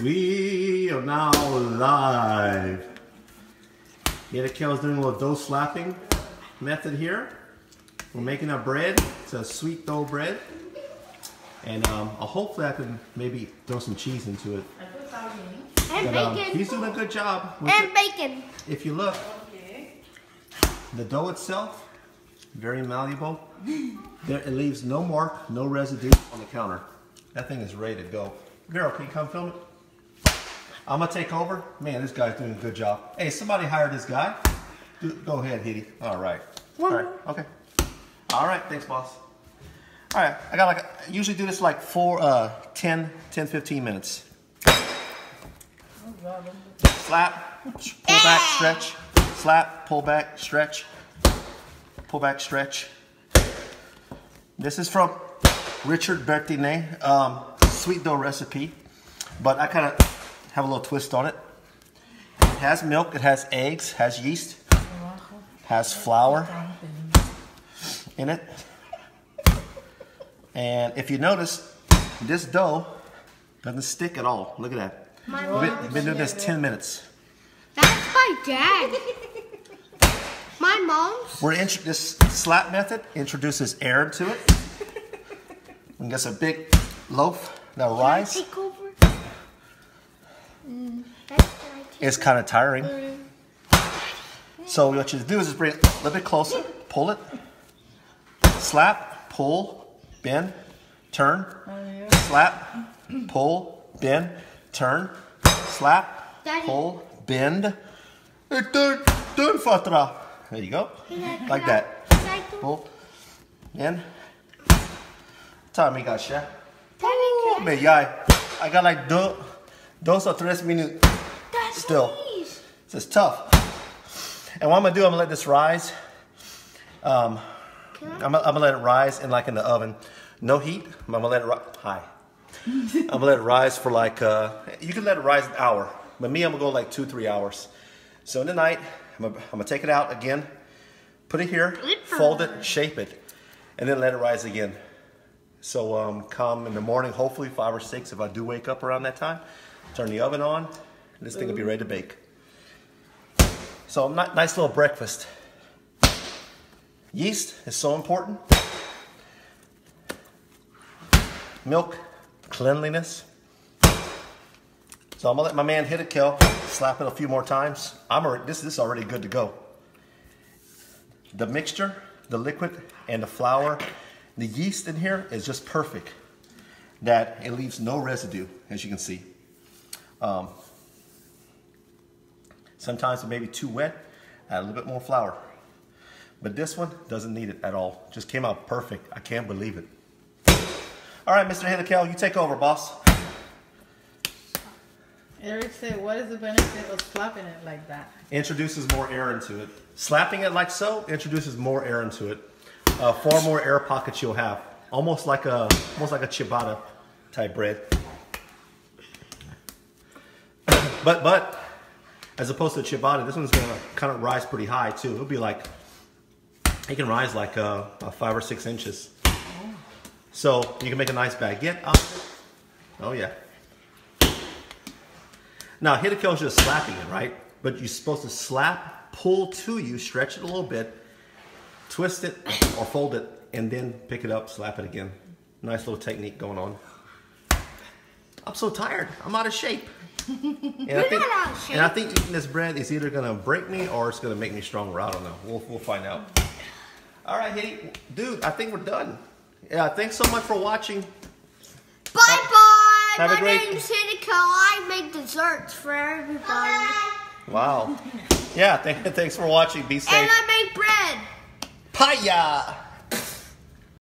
We are now live. Kel's doing a little dough slapping method here. We're making our bread. It's a sweet dough bread. And hopefully I can maybe throw some cheese into it. And bacon. He's doing a good job. And bacon. If you look, the dough itself, very malleable. It leaves no mark, no residue on the counter. That thing is ready to go. Girl, can you come film it? I'm gonna take over. Man, this guy's doing a good job. Hey, somebody hired this guy. Go ahead, Hitty. All right. All right. Okay. All right. Thanks, boss. All right. I usually do this like 10, 15 minutes. Slap, pull back, stretch. Slap, pull back, stretch. Pull back, stretch. This is from Richard Bertinet, sweet dough recipe, but I kind of have a little twist on it. It has milk, it has eggs, has yeast, has flour in it. And if you notice, this dough doesn't stick at all. Look at that. We've been doing this 10 minutes. That's my dad. My mom's. This slap method introduces air into it. And gets a big loaf that'll rise. Take over. It's kind of tiring. So what you do is just bring it a little bit closer, pull it, slap, pull, bend, turn, slap, pull, bend, turn, slap, pull, bend. There you go. Like that. Pull, bend. Tell me, gotcha. I got like 2 o 3 minutes still. This is tough. And what I'm gonna do, I'm gonna let this rise. I'm gonna let it rise in the oven. No heat. I'm gonna let it rise. I'm gonna let it rise for you can let it rise an hour. But me, I'm gonna go like 2-3 hours. So in the night, I'm gonna take it out again, put it here, fold it, shape it, and then let it rise again. So come in the morning, hopefully 5 or 6, if I do wake up around that time, turn the oven on, and this thing will be ready to bake. So nice little breakfast. Yeast is so important. Milk, cleanliness. So I'm gonna let my man hit it, Kel. Slap it a few more times. This is already good to go. The mixture, the liquid, and the flour, the yeast in here is just perfect. That it leaves no residue, as you can see. Sometimes it may be too wet. Add a little bit more flour. But this one doesn't need it at all. Just came out perfect. I can't believe it. All right, Mr. Hiddekel, you take over, boss. Eric said, what is the benefit of slapping it like that? Introduces more air into it. Slapping it like so introduces more air into it. Far more air pockets you'll have. Almost like a ciabatta type bread. But as opposed to ciabatta, this one's gonna kind of rise pretty high too. It'll be it can rise like 5 or 6 inches. So you can make a nice baguette out of it. Oh yeah. Now Hiddekel's just slapping it, right? But you're supposed to slap, pull to you, stretch it a little bit, twist it or fold it, and then pick it up, slap it again. Nice little technique going on. I'm so tired. I'm out of shape. And I think eating this bread is either gonna break me or it's gonna make me stronger. I don't know. We'll find out. All right, Hitty. Dude, I think we're done. Yeah, thanks so much for watching. Bye-bye. Have a great... My name's Hiddekel. I make desserts for everybody. Wow. Yeah, thanks for watching. Be safe. And I make bread. Paya!